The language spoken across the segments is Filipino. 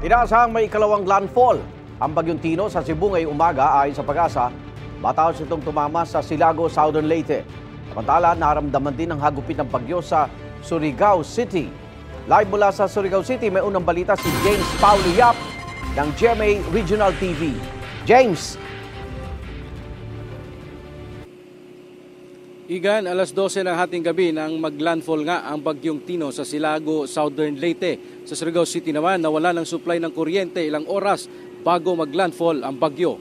Inaasahang may ikalawang landfall ang Bagyong Tino sa Cebu ngayong umaga ayon sa Pag-asa. Matapos itong tumama sa Silago, Southern Leyte. Samantala, naramdaman din ang hagupit ng bagyo sa Surigao City. Live mula sa Surigao City, may unang balita si James Paulo Yap ng GMA Regional TV. James! Igan, alas 12 ng hating gabi nang maglandfall nga ang Bagyong Tino sa Silago, Southern Leyte. Sa Surigao City naman, nawala ng supply ng kuryente ilang oras bago maglandfall ang bagyo.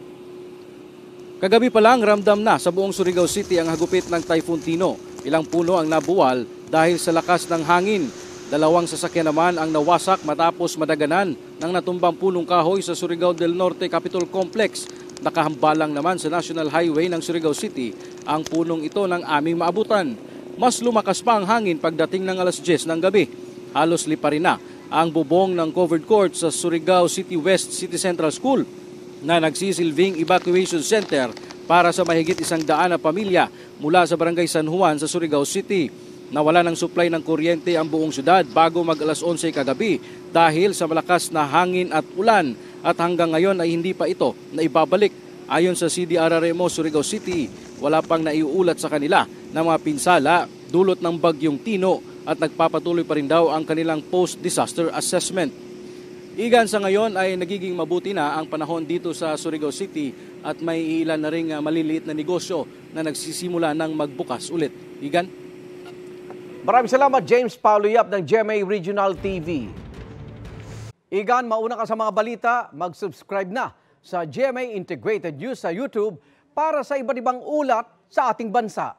Kagabi pa lang, ramdam na sa buong Surigao City ang hagupit ng Typhoon Tino. Ilang puno ang nabuwal dahil sa lakas ng hangin. 2 sasakyan naman ang nawasak matapos madaganan ng natumbang punong kahoy sa Surigao del Norte Capitol Complex. Nakahambalang naman sa National Highway ng Surigao City ang punong ito ng aming maabutan. Mas lumakas pa ang hangin pagdating ng alas 10 ng gabi. Halos liparin na ang bubong ng covered court sa Surigao City West City Central School na nagsisilbing evacuation center para sa mahigit 100 na pamilya mula sa Barangay San Juan sa Surigao City. Nawala ng supply ng kuryente ang buong syudad bago mag alas 11 kagabi dahil sa malakas na hangin at ulan at hanggang ngayon ay hindi pa ito na ibabalik. Ayon sa CDRRMO Surigao City, wala pang naiuulat sa kanila na mga pinsala dulot ng Bagyong Tino at nagpapatuloy pa rin daw ang kanilang post-disaster assessment. Igan, sa ngayon ay nagiging mabuti na ang panahon dito sa Surigao City at may ilan na ring maliliit na negosyo na nagsisimula ng magbukas ulit. Igan? Maraming salamat, James Paulo Yap ng GMA Regional TV. Igan, mauna ka sa mga balita, mag-subscribe na sa GMA Integrated News sa YouTube para sa iba't ibang ulat sa ating bansa.